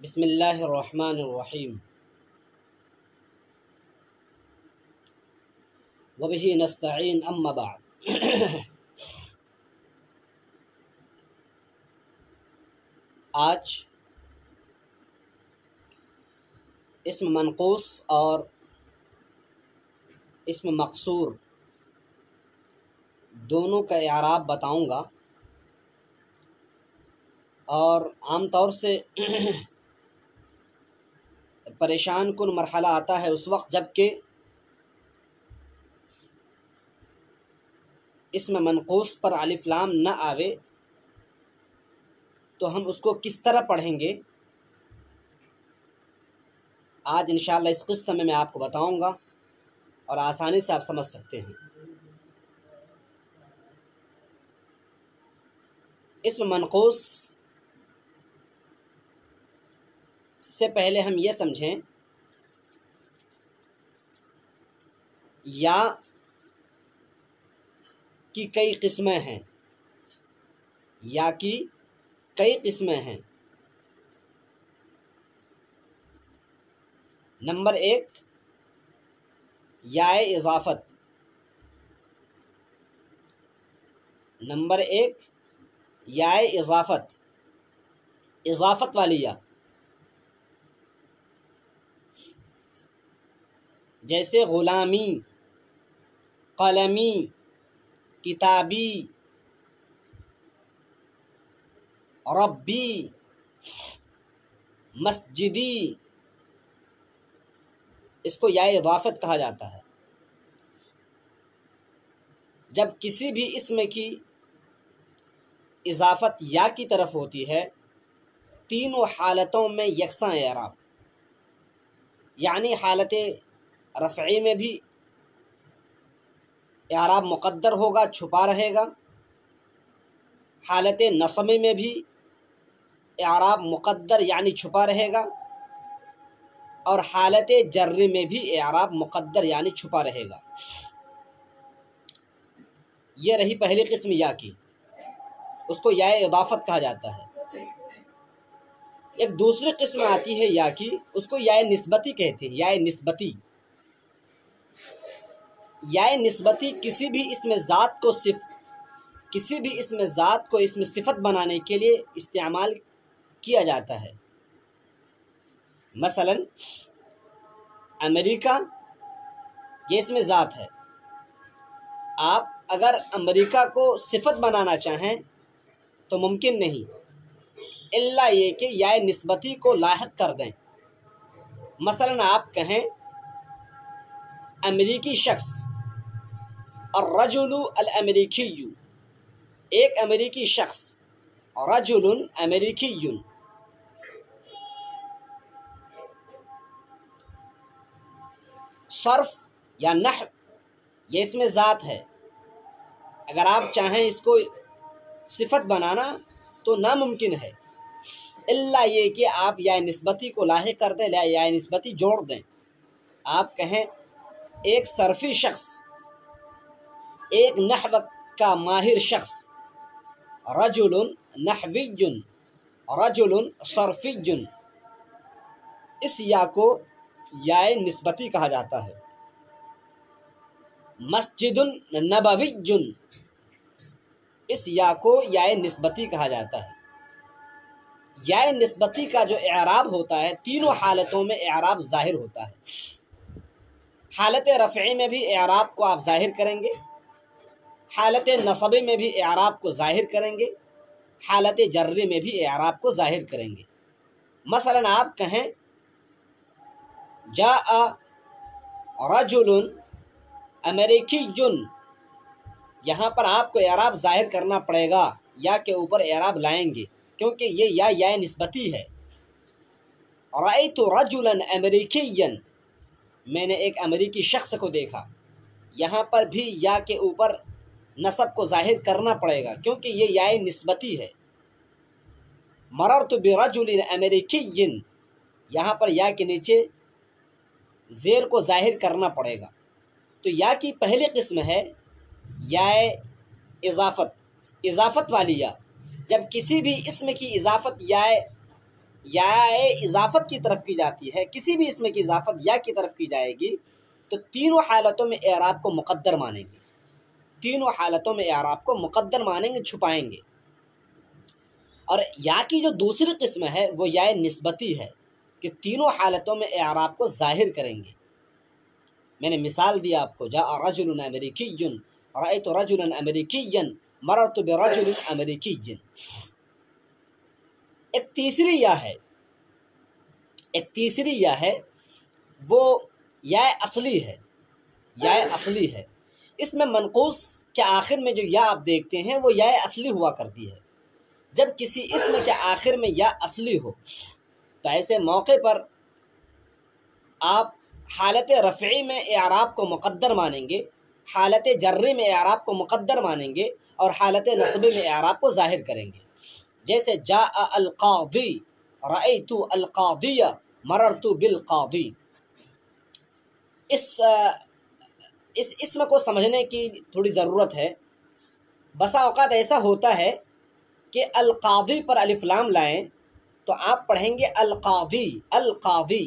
بسم اللہ الرحمن الرحیم وبہ نستعین اما بعد آج اسم منقوص اور اسم مقصور دونوں کا اعراب بتاؤں گا، اور عام طور سے پریشان کن مرحلہ آتا ہے اس وقت جب کہ اسم منقوص پر الف لام نہ آوے، تو ہم اس کو کس طرح پڑھیں گے۔ آج انشاءاللہ اس قسط میں آپ کو بتاؤں گا اور آسانی سے آپ سمجھ سکتے ہیں۔ اسم منقوص سے پہلے ہم یہ سمجھیں، یا کی کئی قسمیں ہیں، یا کی کئی قسمیں ہیں۔ نمبر 1، یائے اضافت۔ نمبر 1، یائے اضافت، اضافت والی یا، جیسے غلامی، قلمی، کتابی، ربی، مسجدی، اس کو یائے اضافت کہا جاتا ہے۔ جب کسی بھی اسم کی اضافت یا کی طرف ہوتی ہے، تینوں حالتوں میں یکساں اعراب، یعنی حالت رفعی میں بھی اعراب مقدر ہوگا، چھپا رہے گا، حالت نصب میں بھی اعراب مقدر یعنی چھپا رہے گا، اور حالت جر میں بھی اعراب مقدر یعنی چھپا رہے گا۔ یہ رہی پہلی قسم یا کی، اس کو یائے اضافت کہا جاتا ہے۔ ایک دوسری قسم آتی ہے یا کی، اس کو یائے نسبتی کہتے ہیں۔ یائے نسبتی، یائے نسبتی کسی بھی اسم ذات کو اسم صفت بنانے کے لیے استعمال کیا جاتا ہے۔ مثلا امریکہ یہ اسم ذات ہے، آپ اگر امریکہ کو صفت بنانا چاہیں تو ممکن نہیں، الا یہ کہ یائے نسبتی کو لاحق کر دیں۔ مثلا آپ کہیں امریکی شخص، الرجل الامریکی، ایک امریکی شخص، رجل امریکی۔ صرف یا نحو یہ اسم ذات ہے، اگر آپ چاہیں اس کو صفت بنانا تو ناممکن ہے، الا یہ کہ آپ یائے نسبتی کو لاحق کر دیں، یائے نسبتی جوڑ دیں۔ آپ کہیں ایک صرفی شخص، ایک نحو کا ماہر شخص، رجل نحوی، رجل صرفی، اس یا کو یائے نسبتی کہا جاتا ہے۔ مسجد نبوی، اس یا کو یائے نسبتی کہا جاتا ہے۔ یائے نسبتی کا جو اعراب ہوتا ہے، تینوں حالتوں میں اعراب ظاہر ہوتا ہے۔ حالت رفعی میں بھی اعراب کو آپ ظاہر کریں گے، حالت نصب میں بھی اعراب کو ظاہر کریں گے، حالت جر میں بھی اعراب کو ظاہر کریں گے۔ مثلا آپ کہیں جاء رجل امریکی، یہاں پر آپ کو اعراب ظاہر کرنا پڑے گا، یا کے اوپر اعراب لائیں گے، کیونکہ یہ یا نسبتی ہے۔ رأیت رجلا امریکیا، میں نے ایک امریکی شخص کو دیکھا، یہاں پر بھی یا کے اوپر نصب کو ظاہر کرنا پڑے گا، کیونکہ یہ یا نسبتی ہے۔ مررت برجل امریکی، یہاں پر یا کے نیچے زیر کو ظاہر کرنا پڑے گا۔ تو یا کی پہلی قسم ہے یائے اضافت، اضافت والی یا۔ جب کسی بھی اسم کی اضافت یا اضافت کی طرف کی جاتی ہے، کسی بھی اسم کی اضافت یا کی طرف کی جائے گی تو تینوں حالتوں میں اعراب کو مقدر مانیں گے، تینوں حالتوں میں اعراب کو مقدر مانیں گے، چھپائیں گے۔ اور یا کی جو دوسری قسم ہے وہ یا نسبتی ہے کہ تینوں حالتوں میں اعراب کو ظاہر کریں گے۔ میں نے مثال دیا آپ کو، جاء رجل امریکی، رأیت رجلا امریکیا، مررت برجل امریکی۔ ایک تیسری یا ہے وہ یا اصلی ہے، یا اصلی ہے۔ اس میں منقوص کے آخر میں جو یا آپ دیکھتے ہیں وہ یا اصلی ہوا کرتی ہے۔ جب کسی اسم کے آخر میں یا اصلی ہو تو ایسے موقع پر آپ حالت رفعی میں اعراب کو مقدر مانیں گے، حالت جری میں اعراب کو مقدر مانیں گے، اور حالت نصبی میں اعراب کو ظاہر کریں گے۔ جیسے جاء القاضی، رأیت القاضی، مررت بالقاضی۔ اس اسم کو سمجھنے کی تھوڑی ضرورت ہے۔ بسا اوقات ایسا ہوتا ہے کہ القاضی پر الف لام لائیں تو آپ پڑھیں گے القاضی، القاضی۔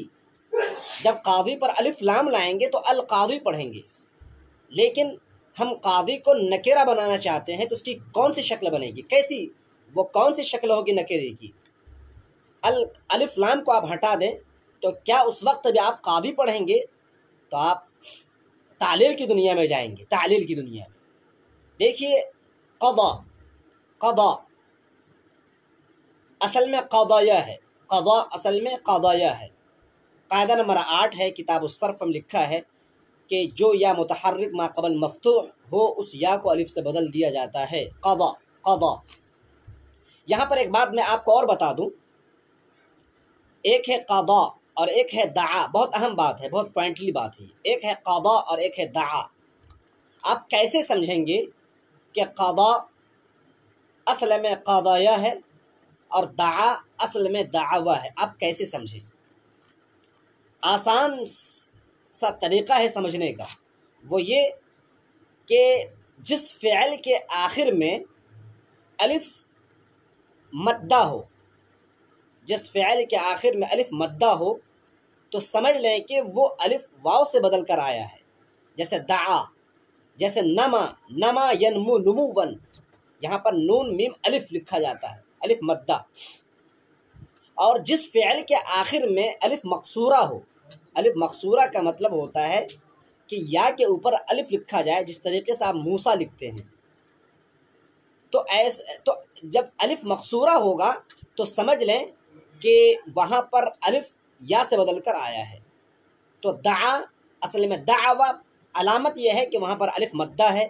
جب قاضی پر الف لام لائیں گے تو القاضی پڑھیں گے، لیکن ہم قاضی کو نکرہ بنانا چاہتے ہیں تو اس کی کون سی شکل بنے گی؟ کیسی وہ کون سی شکل ہوگی نکرے کی؟ الف لام کو آپ ہٹا دیں تو کیا اس وقت بھی آپ قاضی پڑھیں گے؟ تو آپ تعلیل کی دنیا میں جائیں گے، تعلیل کی دنیا میں۔ دیکھیے قضا، قضا اصل میں قضایہ ہے، قضا اصل میں قضایہ ہے۔ قاعدہ نمبر 8 ہے، کتاب الصرف میں لکھا ہے کہ جو یا متحرک ما قبل مفتوح ہو اس یا کو الف سے بدل دیا جاتا ہے، قضا، قضا۔ یہاں پر ایک بات میں آپ کو اور بتا دوں، ایک ہے قضا اور ایک ہے دعا، بہت اہم بات ہے، بہت پوائنٹلی بات ہے۔ ایک ہے قضا اور ایک ہے دعا۔ آپ کیسے سمجھیں گے کہ قضا اصل میں قضایہ ہے اور دعا اصل میں دعوی ہے؟ آپ کیسے سمجھیں؟ آسان سا طریقہ ہے سمجھنے کا، وہ یہ کہ جس فعل کے آخر میں الف مدہ ہو، جس فعل کے آخر میں الف مدہ ہو تو سمجھ لیں کہ وہ الف واو سے بدل کر آیا ہے۔ جیسے دعا، جیسے نما، نما ینمو نمون، یہاں پر نون میم الف لکھا جاتا ہے، الف مدہ۔ اور جس فعل کے آخر میں الف مقصورہ ہو، الف مقصورہ کا مطلب ہوتا ہے کہ یا کے اوپر الف لکھا جائے، جس طریقے سے آپ موسیٰ لکھتے ہیں، تو جب الف مقصورہ ہوگا تو سمجھ لیں کہ وہاں پر الف یا سے بدل کر آیا ہے۔ تو دعا اصل میں دعوی، علامت یہ ہے کہ وہاں پر الف مدہ ہے۔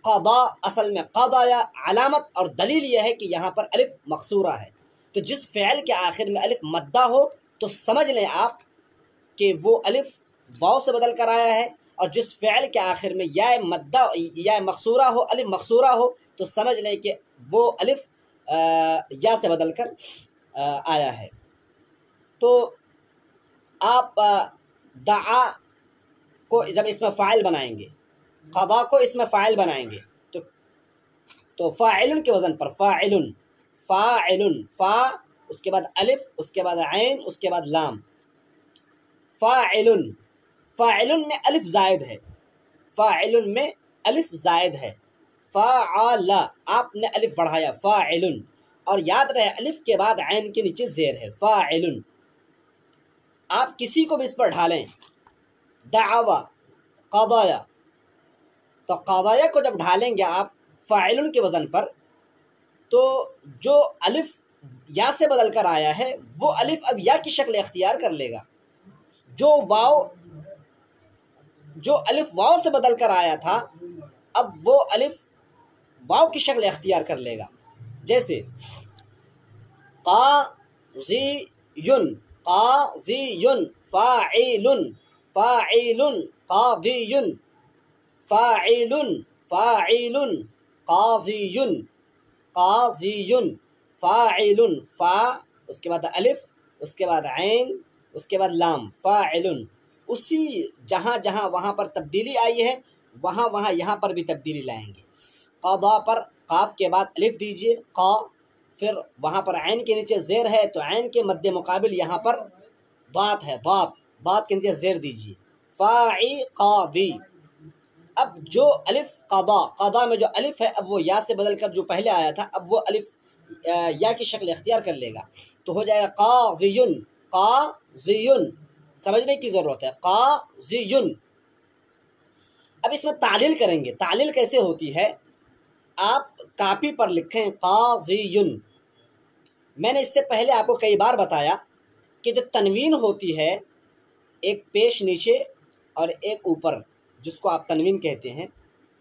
قضا اصل میں قضایا، علامت اور دلیل یہ ہے کہ یہاں پر الف مقصورہ ہے۔ تو جس فعل کے آخر میں الف مدہ ہو تو سمجھ لیں آپ کہ وہ الف واو سے بدل کر آیا ہے، اور جس فعل کے آخر میں یا مدہ یا مقصورہ ہو، الف مقصورہ ہو، تو سمجھ لیں کہ وہ الف یا سے بدل کر آیا ہے۔ تو آپ دعا کو جب اس میں فاعل بنائیں گے، قضا کو اس میں فاعل بنائیں گے تو فاعل کے وزن پر فاعل، فاعل، فا اس کے بعد الف، اس کے بعد عین، اس کے بعد لام، فاعل۔ فاعل میں الف زائد ہے، فاعل میں الف زائد ہے۔ فاعل آپ نے الف بڑھایا، فاعل، اور یاد رہے الف کے بعد عین کے نیچے زیر ہے، فاعل۔ آپ کسی کو بھی اس پر ڈھالیں، دعوی، قضایا، تو قضایا کو جب ڈھالیں گے آپ فاعل کے وزن پر تو جو الف یا سے بدل کر آیا ہے وہ الف اب یا کی شکل اختیار کر لے گا۔ جو الف واو سے بدل کر آیا تھا اب وہ الف واو کی شکل اختیار کر لے گا۔ جیسے قاضی، قاضی، فاعل، فاعل، قاضی، فاعل، فاعل، قاضی، قاضی، فاعل، فا اس کے بعد الف، اس کے بعد عین، اس کے بعد لام، فاعل۔ اسی جہاں جہاں وہاں پر تبدیلی آئی ہے وہاں وہاں یہاں پر بھی تبدیلی لائیں گے۔ قضا پر قاف کے بعد الف دیجئے، قا، پھر وہاں پر عین کے نیچے زیر ہے تو عین کے مد مقابل یہاں پر ضاد ہے، ضاد کے نیچے زیر دیجیے، فاعی قاضی۔ اب جو الف قضا میں جو الف ہے اب وہ یا سے بدل کر جو پہلے آیا تھا اب وہ الف یا کی شکل اختیار کر لے گا، تو ہو جائے گا قاضیٌ، قاضیٌ، سمجھنے کی ضرورت ہے، قاضیٌ۔ اب اس میں تعلیل کریں گے، تعلیل کیسے ہوتی ہے؟ آپ کاپی پر لکھیں قاضیٌ۔ میں نے اس سے پہلے آپ کو کئی بار بتایا کہ جو تنوین ہوتی ہے ایک پیش نیچے اور ایک اوپر، جس کو آپ تنوین کہتے ہیں،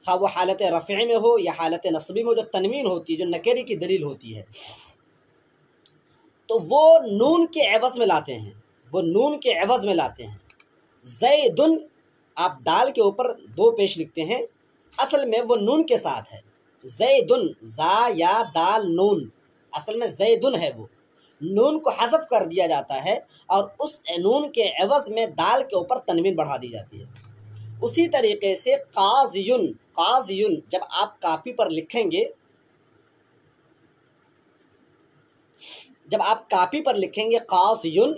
خواہ وہ حالت رفع میں ہو یا حالت نصبی میں، جو تنوین ہوتی ہے جو نکری کی دلیل ہوتی ہے، تو وہ نون کے عوض میں لاتے ہیں، وہ نون کے عوض میں لاتے ہیں۔ زیدن، آپ دال کے اوپر دو پیش لکھتے ہیں، اصل میں وہ نون کے ساتھ ہے، زیدن، زا یا دال نون، اصل میں زیدن ہے، وہ نون کو حذف کر دیا جاتا ہے اور اس نون کے عوض میں دال کے اوپر تنوین بڑھا دی جاتی ہے۔ اسی طریقے سے قاضیٌ، قاضیٌ جب آپ کاپی پر لکھیں گے، جب آپ کاپی پر لکھیں گے قاضیٌ،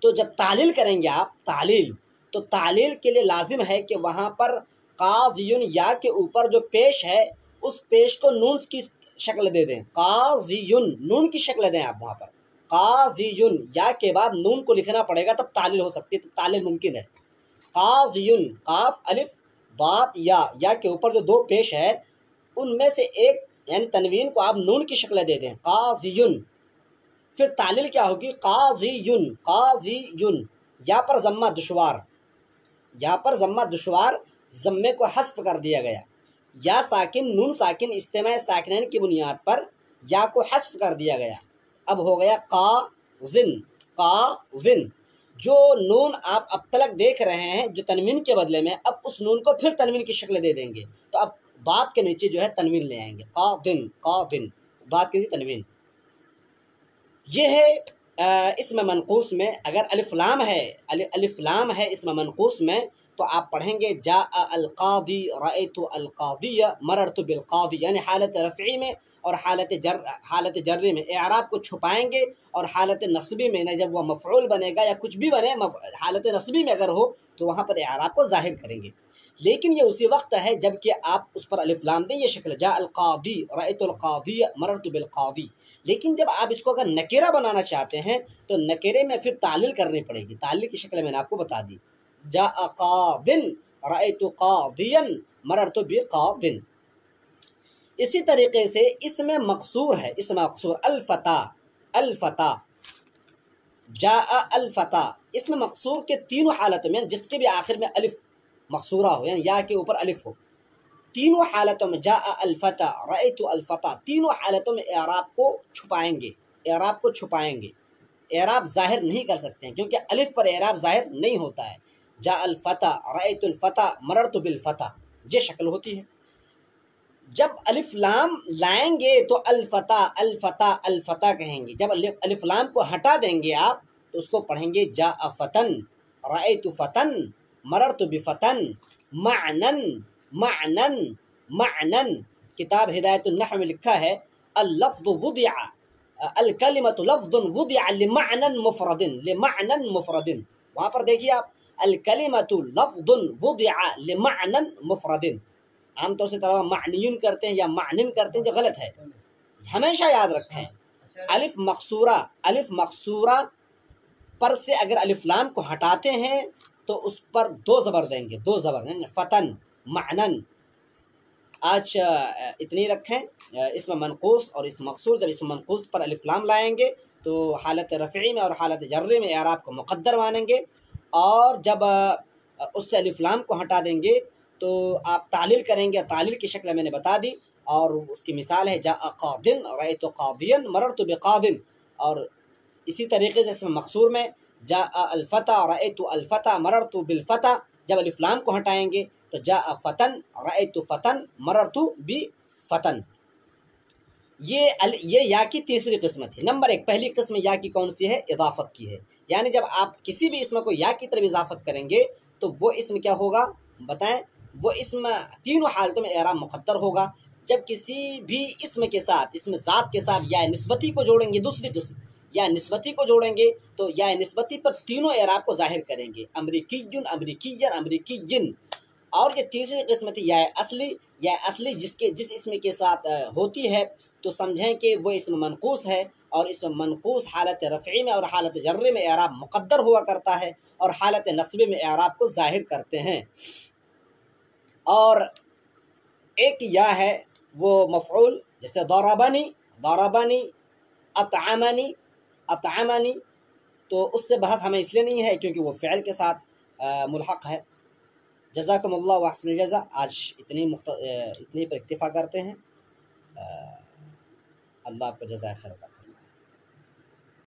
تو جب تعلیل کریں گے آپ تعلیل، تو تعلیل کے لیے لازم ہے کہ وہاں پر قاضیٌ یا کے اوپر جو پیش ہے اس پیش کو نون کی شکل دے دیں، قاضیٌ، نون کی شکل دیں آپ وہاں پر، قاضیٌ، یا کے بعد نون کو لکھنا پڑے گا تب تعلیل ہو سکتی ہے، تب تعلیل ممکن ہے۔ قاضیٌ، قاف الف ضاد یا کے اوپر جو دو پیش ہے ان میں سے ایک یعنی تنوین کو آپ نون کی شکل دے دیں، قاضیٌ۔ پھر تعلیل کیا ہوگی؟ قاضیٌ، قاضیٌ، یا پر ضمہ دشوار، یا پر ضمہ دشوار، ضمے کو حذف کر دیا گیا، یا ساکن، نون ساکن اجتماع ساکنین کی بنیاد پر یا کو حذف کر دیا گیا، اب ہو گیا قاضن، قاضن۔ جو نون آپ اب تلک دیکھ رہے ہیں جو تنوین کے بدلے میں، اب اس نون کو پھر تنوین کی شکل دے دیں گے، تو اب ضاد کے نیچے جو ہے تنوین لے آئیں گے، قاضن، قاضن، ضاد کے نیچے تنوین۔ یہ ہے اسم منقوص میں۔ اگر الف لام ہے، الف لام ہے اسم منقوص میں، تو آپ پڑھیں گے جاء القاضی، رأیت القاضی، مررت بالقاضی، یعنی حالت رفعی میں اور حالت جری میں اعراب کو چھپائیں گے، اور حالت نصبی میں جب وہ مفعول بنے گا یا کچھ بھی بنے، حالت نصبی میں اگر ہو تو وہاں پر اعراب کو ظاہر کریں گے، لیکن یہ اسی وقت ہے جب کہ آپ اس پر الف لام دیں، یہ شکل جاء القاضی، رأیت القاضی، مررت بالقاضی۔ لیکن جب آپ اس کو اگر نکرہ بنانا چاہتے ہیں تو نکرے میں پھر تعلیل کرنی پڑے گی، تعلیل کی شکل میں نے آپ کو بتا دی، جاء قاضٍ، رأیت قاضیًا، مررت بقاضٍ۔ اسی طریقے سے اس میں مقصور ہے، اس میں مقصور الفتح، الفتح، جاء الفتح، اس میں مقصور کے تینوں حالتوں میں، جس کے بھی آخر میں الف مقصورہ ہو یعنی یا کے اوپر الف ہو، تینوں حالتوں میں جاء الفتح، رأیت الفتح، تینوں حالتوں میں اعراب کو چھپائیں گے، اعراب کو چھپائیں گے، اعراب ظاہر نہیں کر سکتے ہیں کیونکہ الف پر اعراب ظاہر نہیں ہوتا ہے۔ جاء الفتح، رأیت الفتح، مررت بالفتح، یہ شکل ہوتی ہے۔ جب الف لام لائیں گے تو الفتح، الفتح، الفتح کہیں گے، جب الف لام کو ہٹا دیں گے آپ تو اس کو پڑھیں گے جاء فتن، رأیت فتن، مررت بفتن، معنن، معنن، معنن۔ کتاب ہدایت النحو میں لکھا ہے اللفظ وضع، الکلمۃ لفظ وضع لمعنى مفرد، لمعنى مفرد، وہاں پر دیکھیے آپ الکلمۃ لفظ وضع لمعنى مفرد، عام طور سے طلبہ معنیون کرتے ہیں یا معنن کرتے ہیں جو غلط ہے، ہمیشہ یاد رکھیں الف مقصورہ، الف مقصورہ پر سے اگر الف لام کو ہٹاتے ہیں تو اس پر دو زبر دیں گے، دو زبر، فتن، معنن۔ آج اتنی رکھیں، اسم منقوص اور اسم مقصور، جب اسم منقوص پر الف لام لائیں گے تو حالت رفعی میں اور حالت جری میں اعراب کو مقدر مانیں گے، اور جب اس سے الف لام کو ہٹا دیں گے تو آپ تعلیل کریں گے، تعلیل کی شکل میں نے بتا دی، اور اس کی مثال ہے جاء قاضٍ، رأیت قاضیًا، مررت بقاضٍ۔ اور اسی طریقے سے اسم مقصور میں جاء الفتح، رأیت الفتح، مررت بالفتح، جب الف لام کو ہٹائیں گے تو جاء فتن، رأیت فتن، مررت بفتن۔ یہ یا کی تیسری قسمت ہے۔ نمبر ایک، پہلی قسم یا کی کون سی ہے؟ اضافت کی ہے، یعنی جب آپ کسی بھی اسم کو یا کی طرف اضافت کریں گے تو وہ اسم کیا ہوگا بتائیں؟ وہ اسم تینوں حالتوں میں اعراب مقدر ہوگا۔ جب کسی بھی اسم کے ساتھ، اسم ذات کے ساتھ یا نسبتی کو جوڑیں گے، دوسری قسم یا نسبتی کو جوڑیں گے تو یا نسبتی پر تینوں اعراب کو ظاہر کریں گے، امریکیٌ، امریکین، امریکیجن۔ اور یہ تیسری قسم تھی یا اصلی جس اسم کے ساتھ ہوتی ہے تو سمجھیں کہ وہ اسم منقوص ہے، اور اسم منقوص حالت رفعی میں اور حالت جر میں اعراب مقدر ہوا کرتا ہے، اور حالت نصب میں اعراب کو ظاہر کرتے ہیں۔ اور ایک یا ہے وہ مفعول، جیسے ضربنی، ضربنی، اطعمنی، اطعمنی، تو اس سے بحث ہمیں اس لیے نہیں ہے کیونکہ وہ فعل کے ساتھ ملحق ہے۔ جزاکم اللہ واحسن الجزا۔ آج اتنی پر اکتفا کرتے ہیں۔ اللہ آپ کو جزائے خیر عطا۔